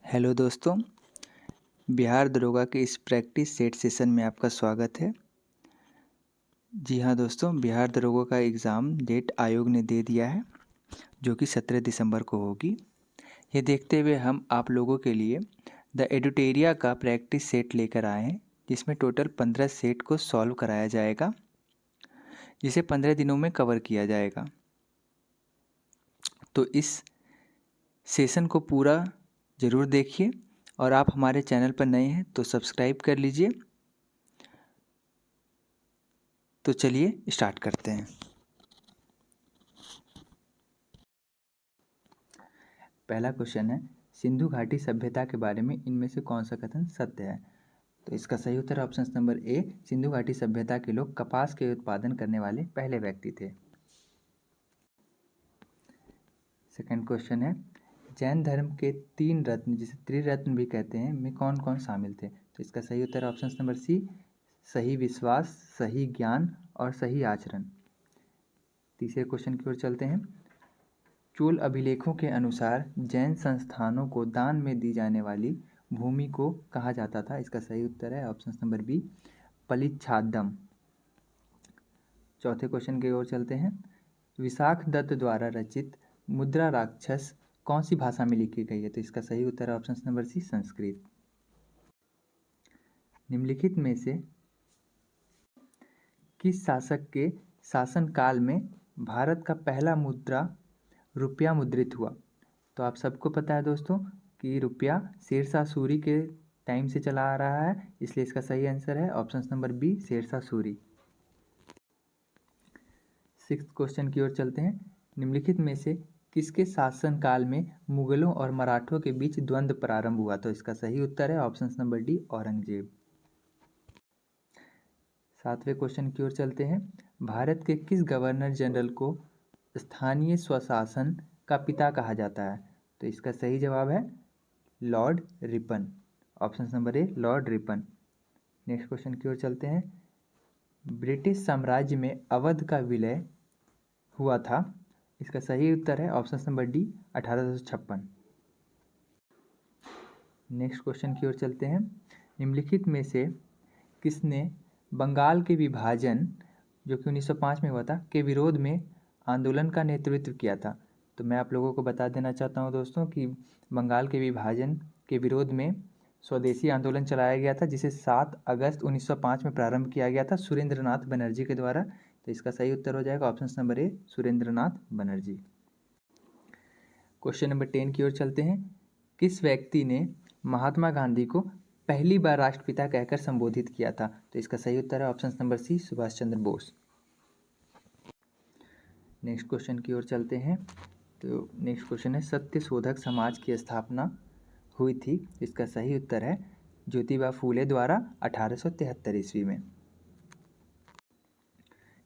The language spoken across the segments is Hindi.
हेलो दोस्तों, बिहार दरोगा के इस प्रैक्टिस सेट सेशन में आपका स्वागत है। जी हाँ दोस्तों, बिहार दरोगा का एग्ज़ाम डेट आयोग ने दे दिया है, जो कि 17 दिसंबर को होगी। ये देखते हुए हम आप लोगों के लिए द एडुटेरिया का प्रैक्टिस सेट लेकर आए हैं, जिसमें टोटल 15 सेट को सॉल्व कराया जाएगा, जिसे 15 दिनों में कवर किया जाएगा। तो इस सेशन को पूरा ज़रूर देखिए और आप हमारे चैनल पर नए हैं तो सब्सक्राइब कर लीजिए। तो चलिए स्टार्ट करते हैं। पहला क्वेश्चन है, सिंधु घाटी सभ्यता के बारे में इनमें से कौन सा कथन सत्य है? तो इसका सही उत्तर ऑप्शन नंबर ए, सिंधु घाटी सभ्यता के लोग कपास के उत्पादन करने वाले पहले व्यक्ति थे। सेकंड क्वेश्चन है, जैन धर्म के 3 रत्न, जिसे त्रिरत्न भी कहते हैं, में कौन कौन शामिल थे? तो इसका सही उत्तर ऑप्शन नंबर सी, सही विश्वास, सही ज्ञान और सही आचरण। तीसरे क्वेश्चन की ओर चलते हैं, चोल अभिलेखों के अनुसार जैन संस्थानों को दान में दी जाने वाली भूमि को कहा जाता था? इसका सही उत्तर है ऑप्शन नंबर बी, पलिच्छादम। चौथे क्वेश्चन की ओर चलते हैं, विशाख दत्त द्वारा रचित मुद्रा राक्षस कौन सी भाषा में लिखी गई है? तो इसका सही उत्तर है ऑप्शन नंबर सी, संस्कृत। निम्नलिखित में से किस शासक के शासनकाल में भारत का पहला मुद्रा रुपया मुद्रित हुआ? तो आप सबको पता है दोस्तों कि रुपया शेरशाह सूरी के टाइम से चला आ रहा है, इसलिए इसका सही आंसर है option number B, Sher Shah Suri. Sixth question की ओर चलते हैं, निम्नलिखित में से किसके शासनकाल में मुगलों और मराठों के बीच द्वंद्व प्रारंभ हुआ? तो इसका सही उत्तर है ऑप्शन नंबर डी, औरंगजेब। सातवें क्वेश्चन की ओर चलते हैं, भारत के किस गवर्नर जनरल को स्थानीय स्वशासन का पिता कहा जाता है? तो इसका सही जवाब है लॉर्ड रिपन, ऑप्शन नंबर ए, लॉर्ड रिपन। नेक्स्ट क्वेश्चन की ओर चलते हैं, ब्रिटिश साम्राज्य में अवध का विलय हुआ था? इसका सही उत्तर है option number D, 1856। Next question की ओर चलते हैं, निम्नलिखित में से किसने बंगाल के विभाजन, जो कि 1905 में हुआ था, के विरोध में आंदोलन का नेतृत्व किया था? तो मैं आप लोगों को बता देना चाहता हूं दोस्तों कि बंगाल के विभाजन के विरोध में स्वदेशी आंदोलन चलाया गया था, जिसे 7 अगस्त 1905 में प्रारंभ किया गया था सुरेंद्रनाथ बनर्जी के द्वारा। तो इसका सही उत्तर हो जाएगा ऑप्शन नंबर ए, सुरेंद्रनाथ बनर्जी। क्वेश्चन नंबर 10 की ओर चलते हैं, किस व्यक्ति ने महात्मा गांधी को पहली बार राष्ट्रपिता कहकर संबोधित किया था? तो इसका सही उत्तर है ऑप्शन नंबर सी, सुभाष चंद्र बोस। नेक्स्ट क्वेश्चन की ओर चलते हैं, तो नेक्स्ट क्वेश्चन है, सत्य शोधक समाज की स्थापना हुई थी? इसका सही उत्तर है ज्योतिबा फूले द्वारा 1873 ईस्वी में।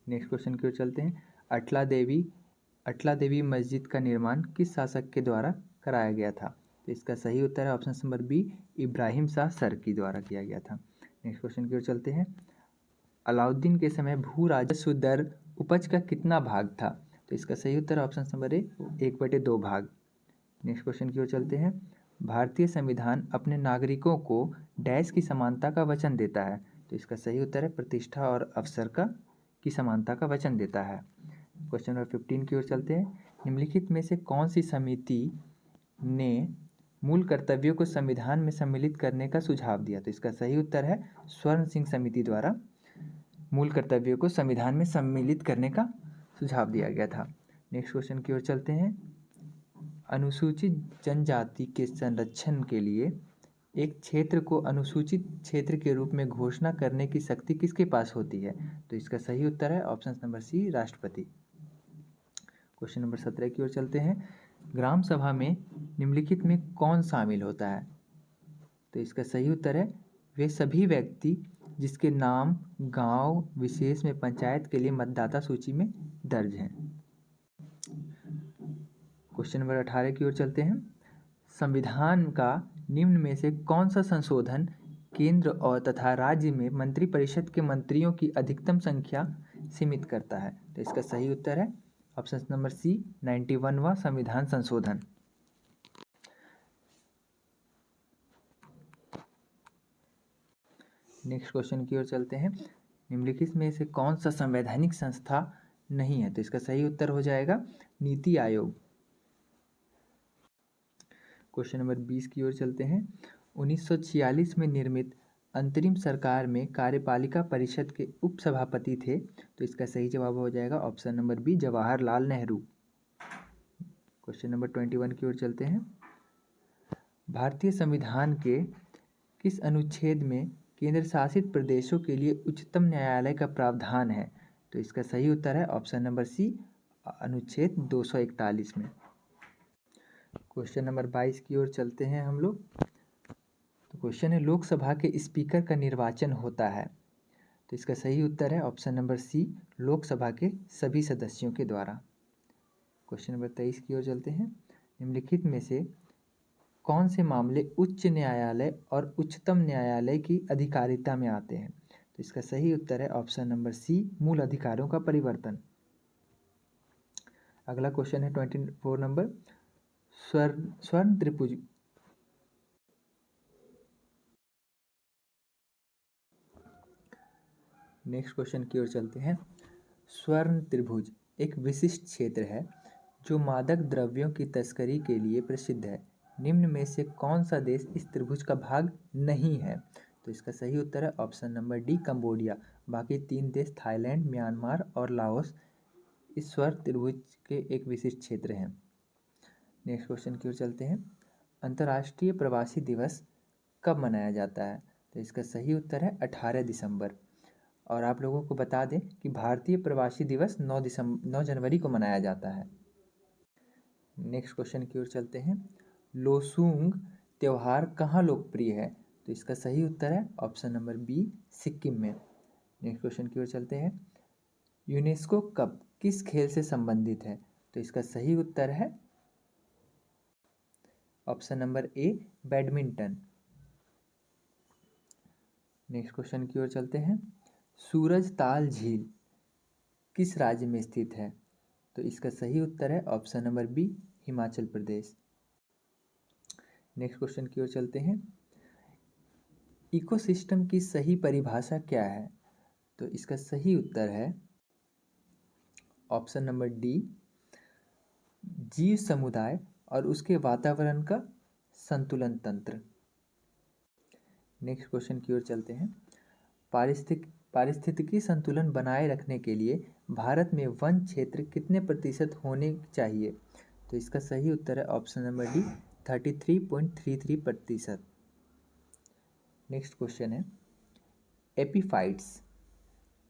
नेक्स्ट क्वेश्चन की ओर चलते हैं, अटला देवी मस्जिद का निर्माण किस शासक के द्वारा कराया गया था? तो इसका सही उत्तर है option number B, Ibrahim Shah Sharqi द्वारा किया गया था। नेक्स्ट क्वेश्चन की ओर चलते हैं, अलाउद्दीन के समय भू राजस्व दर उपज का कितना भाग था? तो इसका सही उत्तर ऑप्शन नंबर ए, 1/2 भाग। नेक्स्ट क्वेश्चन की ओर चलते हैं, भारतीय संविधान अपने नागरिकों को डैश की समानता का वचन देता है? तो इसका सही उत्तर है प्रतिष्ठा और अवसर की समानता का वचन देता है। क्वेश्चन नंबर 15 की ओर चलते हैं, निम्नलिखित में से कौन सी समिति ने मूल कर्तव्यों को संविधान में सम्मिलित करने का सुझाव दिया? तो इसका सही उत्तर है स्वर्ण सिंह समिति द्वारा मूल कर्तव्यों को संविधान में सम्मिलित करने का सुझाव दिया गया था। नेक्स्ट क्वेश्चन की ओर चलते हैं, अनुसूचित जनजाति के संरक्षण के लिए एक क्षेत्र को अनुसूचित क्षेत्र के रूप में घोषणा करने की शक्ति किसके पास होती है? तो इसका सही उत्तर है ऑप्शन नंबर सी, राष्ट्रपति। क्वेश्चन नंबर 17 की ओर चलते हैं, ग्राम सभा में निम्नलिखित में कौन शामिल होता है? तो इसका सही उत्तर है वे सभी व्यक्ति जिसके नाम गांव विशेष में पंचायत के लिए मतदाता सूची में दर्ज हैं। क्वेश्चन नंबर 18 की ओर चलते हैं, संविधान का निम्न में से कौन सा संशोधन केंद्र और तथा राज्य में मंत्रिपरिषद के मंत्रियों की अधिकतम संख्या सीमित करता है? तो इसका सही उत्तर है ऑप्शन नंबर सी, 91वां संविधान संशोधन। नेक्स्ट क्वेश्चन की ओर चलते हैं। निम्नलिखित में से कौन सा संवैधानिक संस्था नहीं है? तो इसका सही उत्तर हो जाएगा नीति आयोग। क्वेश्चन नंबर 20 की ओर चलते हैं। 1946 में निर्मित अंतरिम सरकार में कार्यपालिका परिषद के उपसभापति थे। तो इसका सही जवाब हो जाएगा option number B, Jawaharlal Nehru. Question number 21 की ओर चलते हैं। भारतीय संविधान के किस अनुच्छेद में केंद्र शासित प्रदेशों के लिए उच्चतम न्यायालय का प्रावधान है? तो इसका सही उत्तर है ऑप्शन नंबर सी, अनुच्छेद 241 में। क्वेश्चन नंबर 22 की ओर चलते हैं हम लोग। तो क्वेश्चन है, लोकसभा के स्पीकर का निर्वाचन होता है। तो इसका सही उत्तर है ऑप्शन नंबर सी, लोकसभा के सभी सदस्यों के द्वारा। क्वेश्चन नंबर 23 की ओर चलते हैं। निम्नलिखित में से कौन से मामले उच्च न्यायालय और उच्चतम न्यायालय की अधिकारिता में आते हैं? तो इसका सही उत्तर है ऑप्शन नंबर सी, मूल अधिकारों का परिवर्तन। अगला क्वेश्चन है 24 नंबर, स्वर्ण त्रिभुज नेक्स्ट क्वेश्चन की ओर चलते हैं। स्वर्ण त्रिभुज एक विशिष्ट क्षेत्र है जो मादक द्रव्यों की तस्करी के लिए प्रसिद्ध है। निम्न में से कौन सा देश इस त्रिभुज का भाग नहीं है? तो इसका सही उत्तर है ऑप्शन नंबर डी, कंबोडिया। बाकी 3 देश थाईलैंड, म्यांमार और लाओस इस स्वर्ण त्रिभुज के एक विशिष्ट क्षेत्र हैं। नेक्स्ट क्वेश्चन की ओर चलते हैं। अंतर्राष्ट्रीय प्रवासी दिवस कब मनाया जाता है? तो इसका सही उत्तर है 18 दिसंबर। और आप लोगों को बता दें कि भारतीय प्रवासी दिवस 9 जनवरी को मनाया जाता है। नेक्स्ट क्वेश्चन की ओर चलते हैं। लोसूंग त्यौहार कहाँ लोकप्रिय है? तो इसका सही उत्तर है ऑप्शन नंबर बी, सिक्किम में। नेक्स्ट क्वेश्चन की ओर चलते हैं। यूनेस्को कप किस खेल से संबंधित है? तो इसका सही उत्तर है ऑप्शन नंबर ए, बैडमिंटन। नेक्स्ट क्वेश्चन की ओर चलते हैं। सूरज ताल झील किस राज्य में स्थित है? तो इसका सही उत्तर है option number B, Himachal Pradesh. Next question की ओर चलते हैं। इकोसिस्टम की सही परिभाषा क्या है? तो इसका सही उत्तर है ऑप्शन नंबर डी, जीव समुदाय और उसके वातावरण का संतुलन तंत्र। नेक्स्ट क्वेश्चन की ओर चलते हैं। पारिस्थितिकी संतुलन बनाए रखने के लिए भारत में वन क्षेत्र कितने प्रतिशत होने चाहिए? तो इसका सही उत्तर है option number D, 33.33%। Next question है। एपीफाइट्स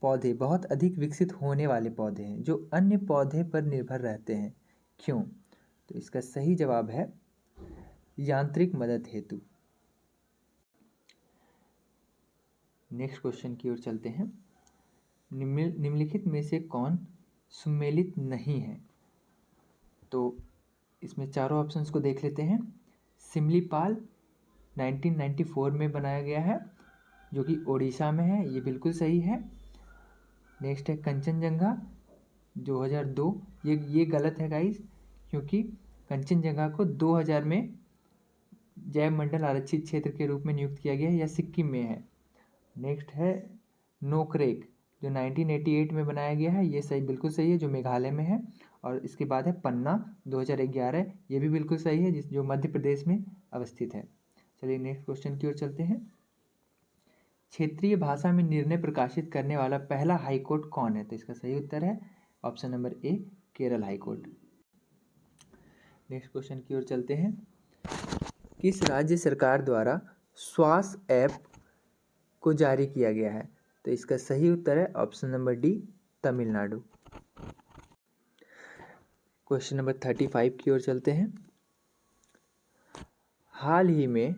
पौधे बहुत अधिक विकसित होने वाले पौधे हैं जो अन्य पौधे पर निर्भर रहते हैं, क्यों? तो इसका सही जवाब है यांत्रिक मदद हेतु। नेक्स्ट क्वेश्चन की ओर चलते हैं। निम्नलिखित में से कौन सुमेलित नहीं है? तो इसमें चारों ऑप्शंस को देख लेते हैं। सिमलीपाल 1994 में बनाया गया है जो कि ओडिशा में है, ये बिल्कुल सही है। नेक्स्ट है कंचनजंगा 2002, ये गलत है गाइस, क्योंकि कंचनजंगा को 2000 में जैव मंडल आरक्षित क्षेत्र के रूप में नियुक्त किया गया है, यह सिक्किम में है। नेक्स्ट है नोकरेक जो 1988 में बनाया गया है, ये सही बिल्कुल सही है, जो मेघालय में है। और इसके बाद है पन्ना 2011, ये भी बिल्कुल सही है, जो मध्य प्रदेश में अवस्थित है। चलिए नेक्स्ट क्वेश्चन की ओर चलते हैं। क्षेत्रीय भाषा में निर्णय प्रकाशित करने वाला पहला हाईकोर्ट कौन है? तो इसका सही उत्तर है ऑप्शन नंबर ए, केरल हाईकोर्ट। नेक्स्ट क्वेश्चन की ओर चलते हैं। किस राज्य सरकार द्वारा श्वास ऐप को जारी किया गया है? तो इसका सही उत्तर है option number D, Tamil Nadu. Question number 35 की ओर चलते हैं। हाल ही में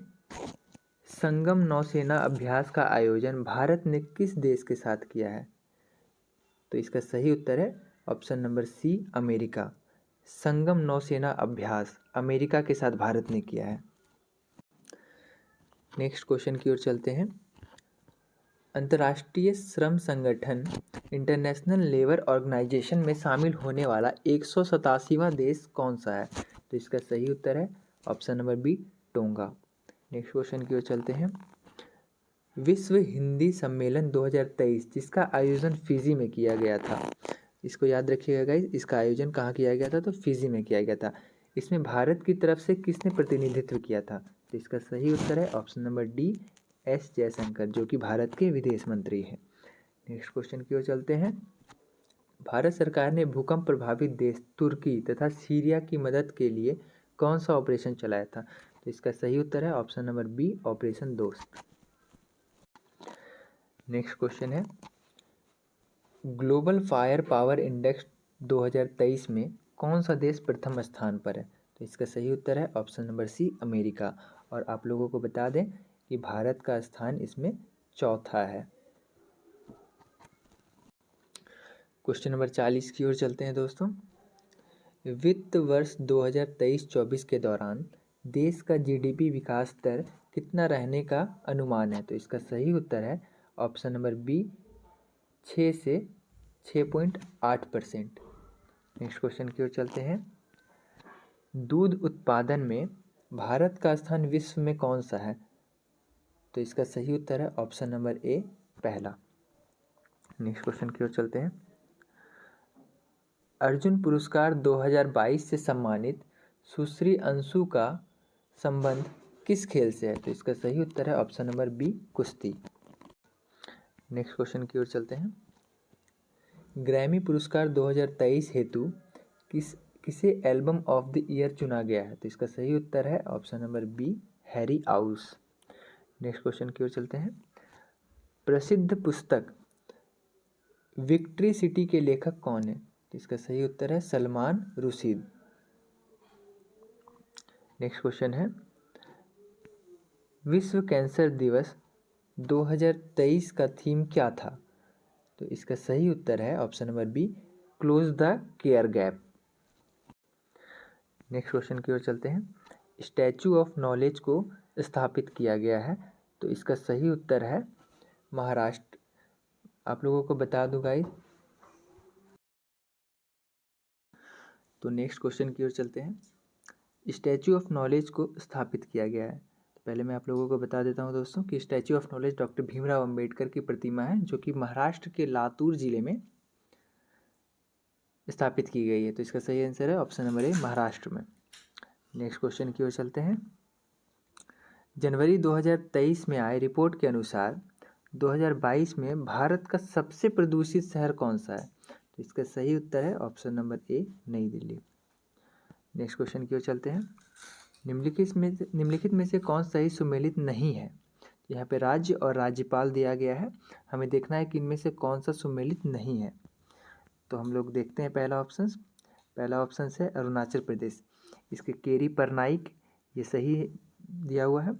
संगम नौसेना अभ्यास का आयोजन भारत ने किस देश के साथ किया है? तो इसका सही उत्तर है ऑप्शन नंबर सी, अमेरिका। संगम नौसेना अभ्यास अमेरिका के साथ भारत ने किया है। नेक्स्ट क्वेश्चन की ओर चलते हैं। अंतर्राष्ट्रीय श्रम संगठन इंटरनेशनल लेबर ऑर्गेनाइजेशन में शामिल होने वाला 187वां देश कौन सा है? तो इसका सही उत्तर है option number B, Tonga. Next question की ओर चलते हैं। विश्व हिंदी सम्मेलन 2023 जिसका आयोजन फिजी में किया गया था। इसको याद रखिएगा गाइस, इसका आयोजन कहाँ किया गया था? तो फिजी में किया गया था। इसमें भारत की तरफ से किसने प्रतिनिधित्व किया था? तो इसका सही उत्तर है option number D, S Jaishankar, जो कि भारत के विदेश मंत्री हैं। नेक्स्ट क्वेश्चन की ओर चलते हैं। भारत सरकार ने भूकंप प्रभावित देश तुर्की तथा सीरिया की मदद के लिए कौन सा ऑपरेशन चलाया था? तो इसका सही उत्तर है ऑप्शन नंबर बी, ऑपरेशन दोस्त। नेक्स्ट क्वेश्चन है, ग्लोबल फायर पावर इंडेक्स 2023 में कौन सा देश प्रथम स्थान पर है? तो इसका सही उत्तर है ऑप्शन नंबर सी, अमेरिका। और आप लोगों को बता दें कि भारत का स्थान इसमें चौथा है। क्वेश्चन नंबर 40 की ओर चलते हैं दोस्तों। वित्त वर्ष 2023-24 के दौरान देश का जीडीपी विकास दर कितना रहने का अनुमान है? तो इसका सही उत्तर है ऑप्शन नंबर बी, 6 से 6.8%। नेक्स्ट क्वेश्चन की ओर चलते हैं। दूध उत्पादन में भारत का स्थान विश्व में कौन सा है? तो इसका सही उत्तर है ऑप्शन नंबर ए, पहला। नेक्स्ट क्वेश्चन की ओर चलते हैं। अर्जुन पुरस्कार 2022 से सम्मानित सुश्री अंशु का संबंध किस खेल से है? तो इसका सही उत्तर है ऑप्शन नंबर बी, कुश्ती। नेक्स्ट क्वेश्चन की ओर चलते हैं। ग्रैमी पुरस्कार 2023 हेतु किसे एल्बम ऑफ द ईयर चुना गया है? तो इसका सही उत्तर है ऑप्शन नंबर बी, हैरी आउस। नेक्स्ट क्वेश्चन की ओर चलते हैं। प्रसिद्ध पुस्तक विक्ट्री सिटी के लेखक कौन है? तो इसका सही उत्तर है सलमान रुशीद। नेक्स्ट क्वेश्चन है, विश्व कैंसर दिवस 2023 का थीम क्या था? तो इसका सही उत्तर है option number B, close the care gap. Next question की ओर चलते हैं। स्टैचू ऑफ नॉलेज को स्थापित किया गया है, तो इसका सही उत्तर है महाराष्ट्र। आप लोगों को बता दूं गाइस। तो नेक्स्ट क्वेश्चन की ओर चलते हैं। स्टैचू ऑफ नॉलेज को स्थापित किया गया है, तो पहले मैं आप लोगों को बता देता हूं दोस्तों कि statue of knowledge doctor Bhimrao Ambedkar की प्रतिमा है, जो कि महाराष्ट्र के लातूर जिले में स्थापित की गई है। तो इसका सही आंसर है ऑप्शन नंबर ए, महाराष्ट्र में। नेक्स्ट क्वेश्चन की ओर चलते हैं। जनवरी 2023 में आए रिपोर्ट के अनुसार 2022 में भारत का सबसे प्रदूषित शहर कौन सा है? तो इसका सही उत्तर है ऑप्शन नंबर ए, नई दिल्ली। नेक्स्ट क्वेश्चन की ओर चलते हैं। निम्नलिखित में से कौन सही सुमेलित नहीं है? यहाँ पे राज्य और राज्यपाल दिया गया है, हमें देखना है कि इनमें से कौन सा सुमेलित नहीं है। तो हम लोग देखते हैं पहला ऑप्शन है अरुणाचल प्रदेश। इसके केरी परनाइक, ये सही दिया हुआ है।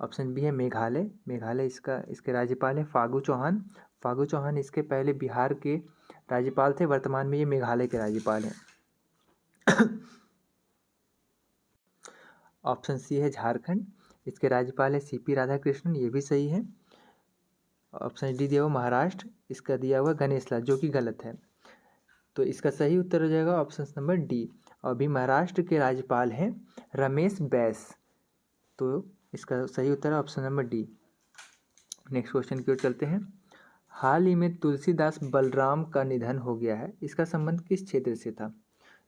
ऑप्शन बी है मेघालय इसके राज्यपाल है फागू चौहान इसके पहले बिहार के राज्यपाल थे, वर्तमान में ये मेघालय के राज्यपाल हैं। ऑप्शन सी है झारखंड, इसके राज्यपाल है सीपी राधाकृष्णन, ये भी सही है। ऑप्शन डी दिया हुआ महाराष्ट्र, इसका दिया हुआ गणेश लाल, जो कि गलत है। तो इसका सही उत्तर हो जाएगा ऑप्शन नंबर डी। और अभी महाराष्ट्र के राज्यपाल हैं रमेश बैस, तो इसका सही उत्तर है option number D. Next question की ओर चलते हैं। हाल ही में तुलसीदास बलराम का निधन हो गया है, इसका संबंध किस क्षेत्र से था?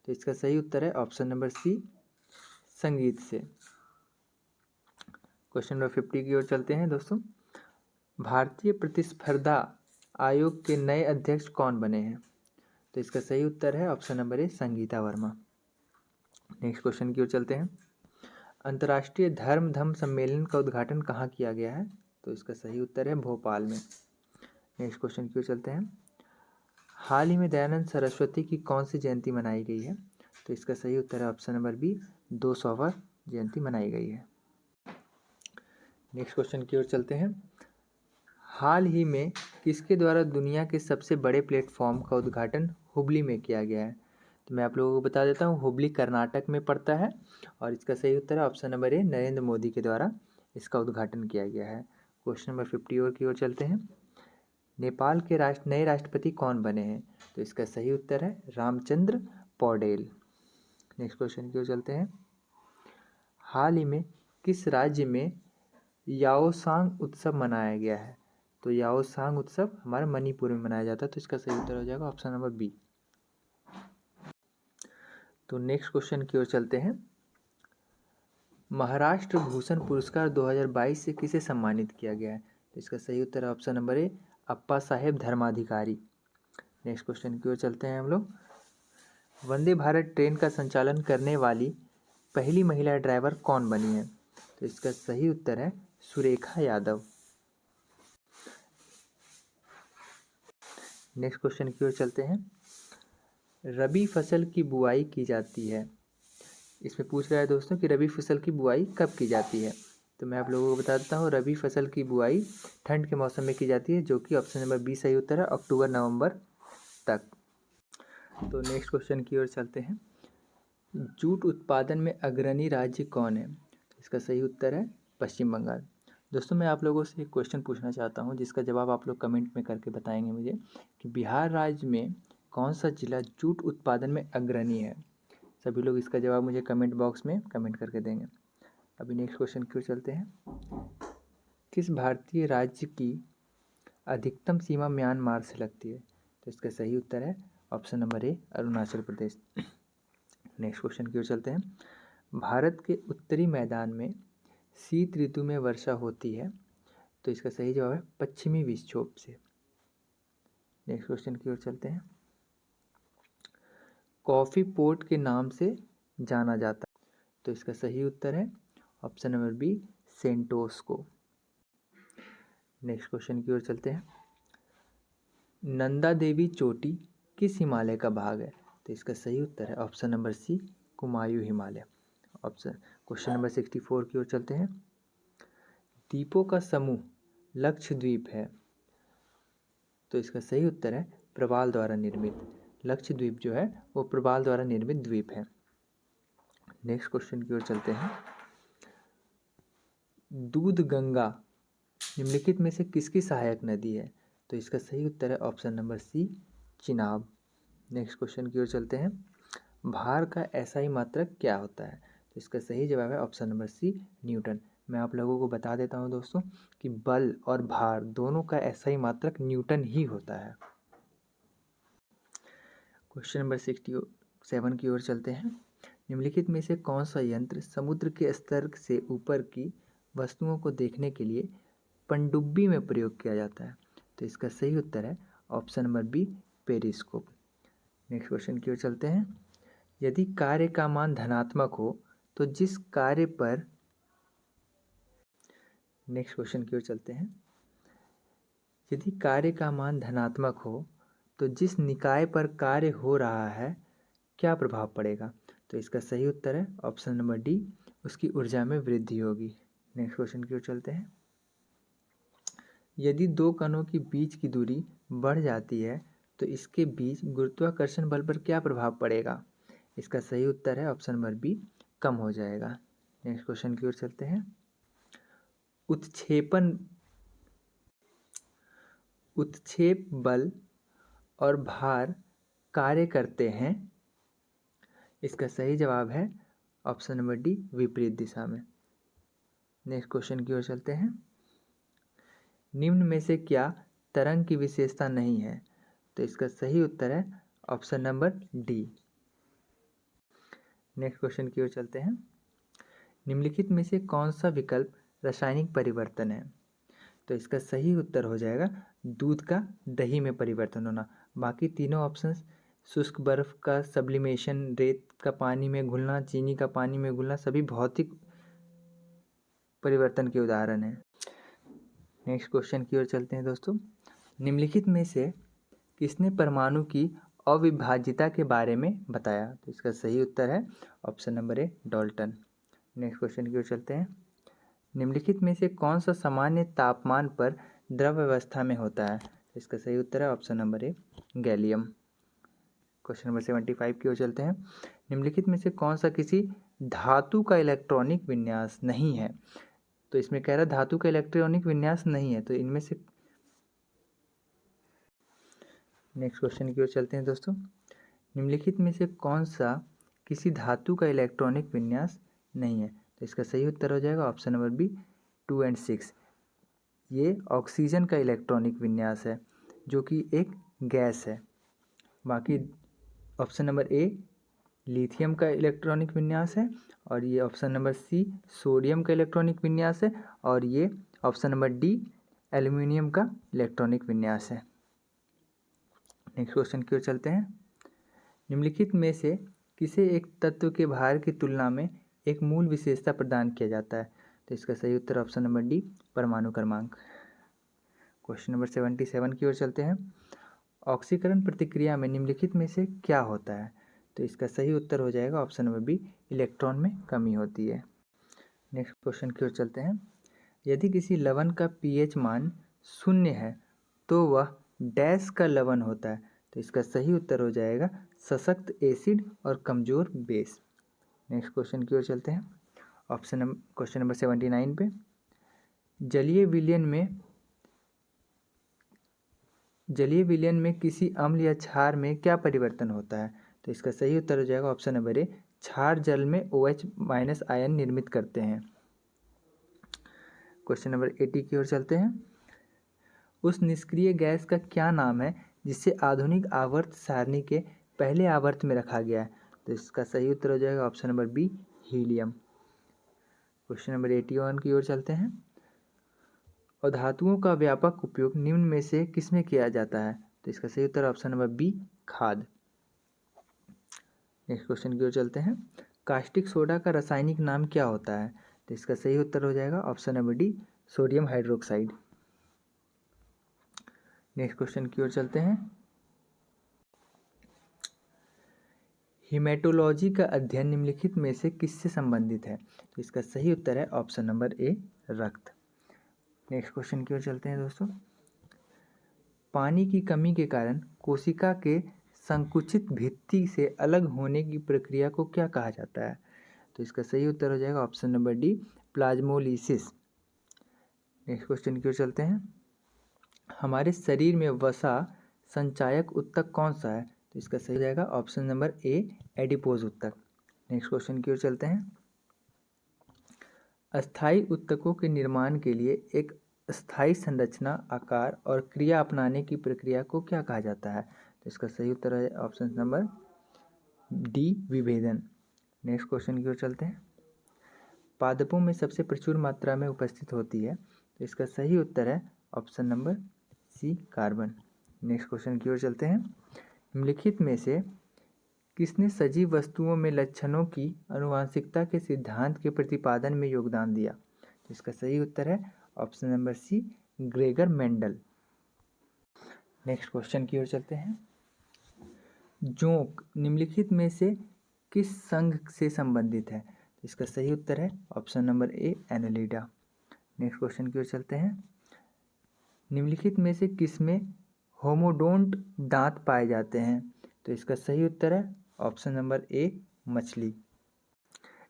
तो इसका सही उत्तर है ऑप्शन नंबर सी, संगीत से। क्वेश्चन नंबर 50 की ओर चलते हैं दोस्तों। भारतीय प्रतिस्पर्धा आयोग के नए अध्यक्ष कौन बने हैं? तो इसका सही उत्तर है ऑप्शन नंबर ए, संगीता वर्मा। नेक्स्ट क्वेश्चन की ओर चलते हैं। अंतर्राष्ट्रीय धर्म सम्मेलन का उद्घाटन कहाँ किया गया है? तो इसका सही उत्तर है भोपाल में। नेक्स्ट क्वेश्चन की ओर चलते हैं। हाल ही में दयानंद सरस्वती की कौन सी जयंती मनाई गई है? तो इसका सही उत्तर है ऑप्शन नंबर बी, 200वां जयंती मनाई गई है। नेक्स्ट क्वेश्चन की ओर चलते हैं। हाल ही में किसके द्वारा दुनिया के सबसे बड़े प्लेटफॉर्म का उद्घाटन हुबली में किया गया है? तो मैं आप लोगों को बता देता हूँ, हुबली कर्नाटक में पड़ता है और इसका सही उत्तर है ऑप्शन नंबर ए, नरेंद्र मोदी के द्वारा इसका उद्घाटन किया गया है। क्वेश्चन नंबर 50 की ओर चलते हैं। नेपाल के नए राष्ट्रपति कौन बने हैं? तो इसका सही उत्तर है रामचंद्र पौडेल। नेक्स्ट क्वेश्चन की ओर चलते हैं। हाल ही में किस राज्य में याओसांग उत्सव मनाया गया है? तो याओसांग उत्सव हमारे मणिपुर में मनाया जाता है, तो इसका सही उत्तर हो जाएगा ऑप्शन नंबर बी। तो नेक्स्ट क्वेश्चन की ओर चलते हैं। महाराष्ट्र भूषण पुरस्कार 2022 से किसे सम्मानित किया गया है? तो इसका सही उत्तर है option number A, Appa Saheb Dharmadhikari. Next question की ओर चलते हैं हम लोग। वंदे भारत ट्रेन का संचालन करने वाली पहली महिला ड्राइवर कौन बनी है? तो इसका सही उत्तर है सुरेखा यादव। नेक्स्ट क्वेश्चन की ओर चलते हैं। रबी फसल की बुआई की जाती है, इसमें पूछ रहा है दोस्तों कि रबी फसल की बुआई कब की जाती है? तो मैं आप लोगों को बता देता हूँ, रबी फसल की बुआई ठंड के मौसम में की जाती है, जो कि ऑप्शन नंबर बी सही उत्तर है, अक्टूबर नवंबर तक। तो नेक्स्ट क्वेश्चन की ओर चलते हैं। जूट उत्पादन में अग्रणी राज्य कौन है? इसका सही उत्तर है पश्चिम बंगाल। दोस्तों मैं आप लोगों से एक क्वेश्चन पूछना चाहता हूँ, जिसका जवाब आप लोग कमेंट में करके बताएंगे मुझे कि बिहार राज्य में कौन सा जिला जूट उत्पादन में अग्रणी है? सभी लोग इसका जवाब मुझे कमेंट बॉक्स में कमेंट करके देंगे। अभी नेक्स्ट क्वेश्चन की ओर चलते हैं। किस भारतीय राज्य की अधिकतम सीमा म्यांमार से लगती है? तो इसका सही उत्तर है ऑप्शन नंबर ए, अरुणाचल प्रदेश। नेक्स्ट क्वेश्चन की ओर चलते हैं। भारत के उत्तरी मैदान में शीत ऋतु में वर्षा होती है, तो इसका सही जवाब है पश्चिमी विक्षोभ से। नेक्स्ट क्वेश्चन की ओर चलते हैं। कॉफ़ी पोर्ट के नाम से जाना जाता है, तो इसका सही उत्तर है ऑप्शन नंबर बी, सेंटोस को। नेक्स्ट क्वेश्चन की ओर चलते हैं। नंदा देवी चोटी किस हिमालय का भाग है? तो इसका सही उत्तर है option number C, Kumaon Himalaya. Option question number 64 की ओर चलते हैं। द्वीपों का समूह लक्षद्वीप है, तो इसका सही उत्तर है प्रवाल द्वारा निर्मित। लक्षद्वीप जो है वो प्रवाल द्वारा निर्मित द्वीप है। नेक्स्ट क्वेश्चन की ओर चलते हैं। दूध गंगा निम्नलिखित में से किसकी सहायक नदी है? तो इसका सही उत्तर है option number C, Chenab. Next question की ओर चलते हैं। भार का एसआई मात्रक क्या होता है? तो इसका सही जवाब है ऑप्शन नंबर सी, न्यूटन। मैं आप लोगों को बता देता हूं दोस्तों कि बल और भार दोनों का एसआई मात्रक न्यूटन ही होता है। क्वेश्चन नंबर 67 की ओर चलते हैं। निम्नलिखित में से कौन सा यंत्र समुद्र के स्तर से ऊपर की वस्तुओं को देखने के लिए पनडुब्बी में प्रयोग किया जाता है? तो इसका सही उत्तर है option number B, periscope. Next question की ओर चलते हैं। यदि कार्य का मान धनात्मक हो तो जिस कार्य पर नेक्स्ट क्वेश्चन की ओर चलते हैं। यदि कार्य का मान धनात्मक हो तो जिस निकाय पर कार्य हो रहा है क्या प्रभाव पड़ेगा? तो इसका सही उत्तर है ऑप्शन नंबर डी, उसकी ऊर्जा में वृद्धि होगी। नेक्स्ट क्वेश्चन की ओर चलते हैं। यदि दो कणों के बीच की दूरी बढ़ जाती है तो इसके बीच गुरुत्वाकर्षण बल पर क्या प्रभाव पड़ेगा? इसका सही उत्तर है ऑप्शन नंबर बी, कम हो जाएगा। नेक्स्ट क्वेश्चन की ओर चलते हैं। उत्क्षेप बल और भार कार्य करते हैं, इसका सही जवाब है ऑप्शन नंबर डी, विपरीत दिशा में। नेक्स्ट क्वेश्चन की ओर चलते हैं। निम्न में से क्या तरंग की विशेषता नहीं है? तो इसका सही उत्तर है option number D. Next question की ओर चलते हैं। निम्नलिखित में से कौन सा विकल्प रासायनिक परिवर्तन है? तो इसका सही उत्तर हो जाएगा दूध का दही में परिवर्तन होना। बाकी तीनों ऑप्शंस, शुष्क बर्फ का सब्लिमेशन, रेत का पानी में घुलना, चीनी का पानी में घुलना, सभी भौतिक परिवर्तन के उदाहरण हैं। नेक्स्ट क्वेश्चन की ओर चलते हैं दोस्तों। निम्नलिखित में से किसने परमाणु की अविभाज्यता के बारे में बताया? तो इसका सही उत्तर है ऑप्शन नंबर ए, डाल्टन। नेक्स्ट क्वेश्चन की ओर चलते हैं। निम्नलिखित में से कौन सा सामान्य तापमान पर द्रव अवस्था में होता है? इसका सही उत्तर है ऑप्शन नंबर ए, गैलियम। क्वेश्चन नंबर 75 की ओर चलते हैं। निम्नलिखित में से कौन सा किसी धातु का इलेक्ट्रॉनिक विन्यास नहीं है? तो इसमें कह रहा है धातु का इलेक्ट्रॉनिक विन्यास नहीं है, तो इनमें से नेक्स्ट क्वेश्चन की ओर चलते हैं दोस्तों। निम्नलिखित में से कौन सा किसी धातु का इलेक्ट्रॉनिक विन्यास नहीं है? तो इसका सही उत्तर हो जाएगा ऑप्शन नंबर बी, 2 एंड 6 ये ऑक्सीजन का इलेक्ट्रॉनिक विन्यास है जो कि एक गैस है। बाकी ऑप्शन नंबर ए लिथियम का इलेक्ट्रॉनिक विन्यास है और ये ऑप्शन नंबर सी सोडियम का इलेक्ट्रॉनिक विन्यास है और ये ऑप्शन नंबर डी एल्युमिनियम का इलेक्ट्रॉनिक विन्यास है। नेक्स्ट क्वेश्चन की ओर चलते हैं। निम्नलिखित में से किसे एक तत्व के भार की तुलना में एक मूल विशेषता प्रदान किया जाता है? तो इसका सही उत्तर ऑप्शन नंबर डी परमाणु क्रमांक। क्वेश्चन नंबर 77 की ओर चलते हैं। ऑक्सीकरण प्रतिक्रिया में निम्नलिखित में से क्या होता है? तो इसका सही उत्तर हो जाएगा ऑप्शन नंबर बी इलेक्ट्रॉन में कमी होती है। नेक्स्ट क्वेश्चन की ओर चलते हैं। यदि किसी लवण का पीएच मान 0 है तो वह डैश का लवण होता है? तो इसका सही उत्तर हो जाएगा सशक्त एसिड और कमजोर बेस। नेक्स्ट क्वेश्चन की ओर चलते हैं। क्वेश्चन नंबर 79 पे जलीय विलयन में किसी अम्ल या क्षार में क्या परिवर्तन होता है? तो इसका सही उत्तर हो जाएगा ऑप्शन नंबर ए क्षार जल में OH- आयन निर्मित करते हैं। क्वेश्चन नंबर 80 की ओर चलते हैं। उस निष्क्रिय गैस का क्या नाम है जिसे आधुनिक आवर्त सारणी के पहले आवर्त में रखा गया है? तो इसका सही उत्तर हो जाएगा option number B helium. Question number 81 की ओर चलते हैं। और धातुओं का व्यापक उपयोग निम्न में से किसमें किया जाता है? तो इसका सही उत्तर ऑप्शन नंबर बी खाद। नेक्स्ट क्वेश्चन की ओर चलते हैं। कास्टिक सोडा का रासायनिक नाम क्या होता है? तो इसका सही उत्तर हो जाएगा option number D sodium hydroxide. Next question की ओर चलते हैं। हिमेटोलॉजी का अध्ययन निम्नलिखित में से किससे संबंधित है? तो इसका सही उत्तर है ऑप्शन नंबर ए रक्त। नेक्स्ट क्वेश्चन की ओर चलते हैं दोस्तों। पानी की कमी के कारण कोशिका के संकुचित भित्ति से अलग होने की प्रक्रिया को क्या कहा जाता है? तो इसका सही उत्तर हो जाएगा option number D plasmolysis. Next question की ओर चलते हैं। हमारे शरीर में वसा संचायक ऊतक कौन सा है? तो इसका सही हो जाएगा ऑप्शन नंबर ए एडिपोज ऊतक। नेक्स्ट क्वेश्चन की ओर चलते हैं। अस्थायी ऊतकों के निर्माण के लिए एक स्थायी संरचना आकार और क्रिया अपनाने की प्रक्रिया को क्या कहा जाता है? तो इसका सही उत्तर है ऑप्शन नंबर डी विभेदन। नेक्स्ट क्वेश्चन की ओर चलते हैं। पादपों में सबसे प्रचुर मात्रा में उपस्थित होती है? तो इसका सही उत्तर है option number C carbon. Next question की ओर चलते हैं। निम्नलिखित में से किसने सजीव वस्तुओं में लक्षणों की आनुवांशिकता के सिद्धांत के प्रतिपादन में योगदान दिया? तो इसका सही उत्तर है option number C Gregor Mendel. Next question की ओर चलते हैं। जोंक निम्नलिखित में से किस संघ से संबंधित है? तो इसका सही उत्तर है ऑप्शन नंबर ए एनेलिडा। नेक्स्ट क्वेश्चन की ओर चलते हैं। निम्नलिखित में से किसमें होमोडोंट दांत पाए जाते हैं? तो इसका सही उत्तर है ऑप्शन नंबर ए मछली।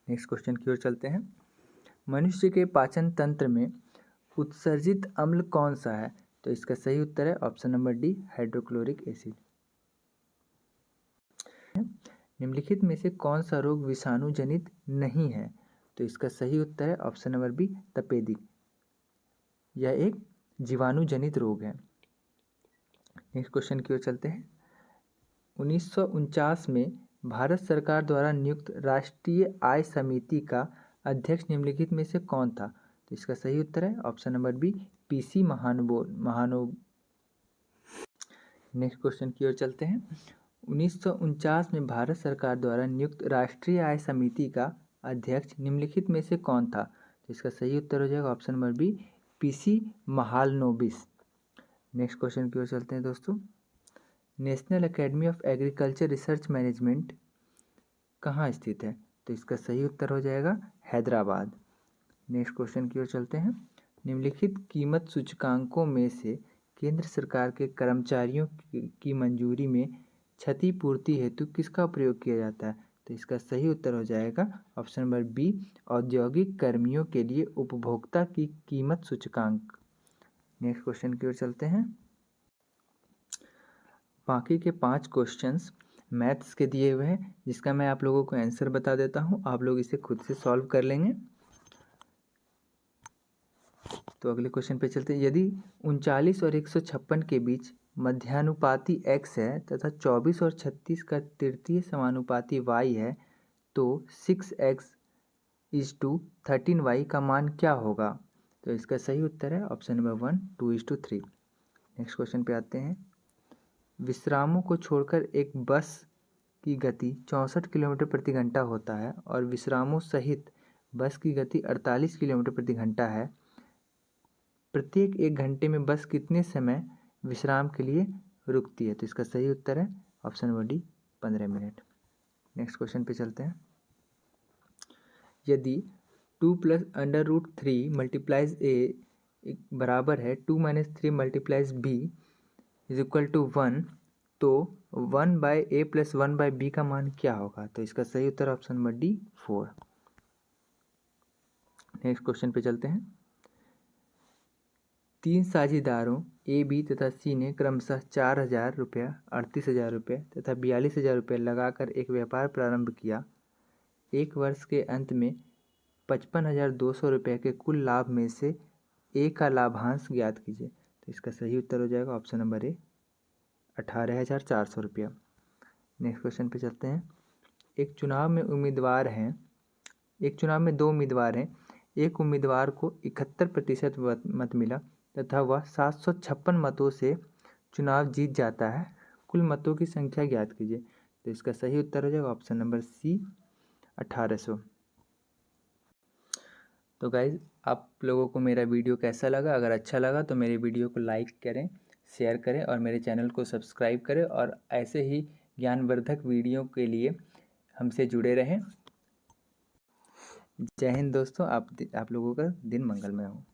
नेक्स्ट क्वेश्चन की ओर चलते हैं। मनुष्य के पाचन तंत्र में उत्सर्जित अम्ल कौन सा है? तो इसका सही उत्तर है option number D hydrochloric acid. निम्नलिखित में से कौन सा रोग विषाणु जनित नहीं है? तो इसका सही उत्तर है ऑप्शन नंबर बी तपेदिक। यह एक जीवाणु जनित रोग है। नेक्स्ट क्वेश्चन की ओर चलते हैं। 1949 में भारत सरकार द्वारा नियुक्त राष्ट्रीय आय समिति का अध्यक्ष निम्नलिखित में से कौन था? तो इसका सही उत्तर है ऑप्शन नंबर बी पीसी महानो। नेक्स्ट क्वेश्चन की ओर चलते हैं। 1949 में भारत सरकार द्वारा नियुक्त राष्ट्रीय आय समिति का अध्यक्ष निम्नलिखित में से कौन था? तो इसका सही उत्तर हो जाएगा option number B PC Mahalanobis. Next question की ओर चलते हैं दोस्तों। National academy of agriculture research management कहाँ स्थित है? तो इसका सही उत्तर हो जाएगा हैदराबाद। नेक्स्ट क्वेश्चन की ओर चलते हैं। निम्नलिखित कीमत सूचकांकों में से केंद्र सरकार के कर्मचारियों की मंजूरी में क्षतिपूर्ति हेतु किसका प्रयोग किया जाता है? तो इसका सही उत्तर हो जाएगा ऑप्शन नंबर बी औद्योगिक कर्मियों के लिए उपभोक्ता की कीमत सूचकांक। नेक्स्ट क्वेश्चन की ओर चलते हैं। बाकी के 5 क्वेश्चंस मैथ्स के दिए हुए हैं जिसका मैं आप लोगों को आंसर बता देता हूं, आप लोग इसे खुद से सॉल्व कर लेंगे। तो अगले क्वेश्चन पे चलते हैं। यदि 39 और 156 के बीच मध्यानुपाती x है तथा 24 और 36 का तृतीय समानुपाती y है तो 6x:13y का मान क्या होगा? तो इसका सही उत्तर है ऑप्शन नंबर 1 2:3। नेक्स्ट क्वेश्चन पे आते हैं। विश्रामों को छोड़कर एक बस की गति 64 किलोमीटर प्रति घंटा होता है और विश्रामों सहित बस की गति 48 किलोमीटर प्रति घंटा है। प्रत्येक 1 घंटे में बस कितने समय विश्राम के लिए रुकती है? तो इसका सही उत्तर है option number D 15 minute. Next question पे चलते हैं। यदि 2 + √3 मल्टीप्लाइज ए बराबर है 2 - 3 multiplies B is equal to 1 तो 1/a + 1/b का मान क्या होगा? तो इसका सही उत्तर option number D 4। Next question पे चलते हैं। 3 साझेदारों ए बी तथा सी ने क्रमशः 4,000 रुपया 38,000 रुपये तथा 42,000 रुपये लगाकर एक व्यापार प्रारंभ किया। एक वर्ष के अंत में 55,200 रुपये के कुल लाभ में से ए का लाभांश ज्ञात कीजिए। तो इसका सही उत्तर हो जाएगा ऑप्शन नंबर ए 18,400 रुपया। नेक्स्ट क्वेश्चन पे चलते हैं। एक चुनाव में 2 उम्मीदवार हैं। एक उम्मीदवार को 71% मत मिला तथा वह 756 मतों से चुनाव जीत जाता है। कुल मतों की संख्या ज्ञात कीजिए। तो इसका सही उत्तर हो जाएगा ऑप्शन नंबर सी 1800। तो गाइज आप लोगों को मेरा वीडियो कैसा लगा? अगर अच्छा लगा तो मेरे वीडियो को लाइक करें, शेयर करें और मेरे चैनल को सब्सक्राइब करें और ऐसे ही ज्ञानवर्धक वीडियो के लिए हमसे जुड़े रहें। जय हिंद दोस्तों। आप लोगों का दिन मंगलमय हो।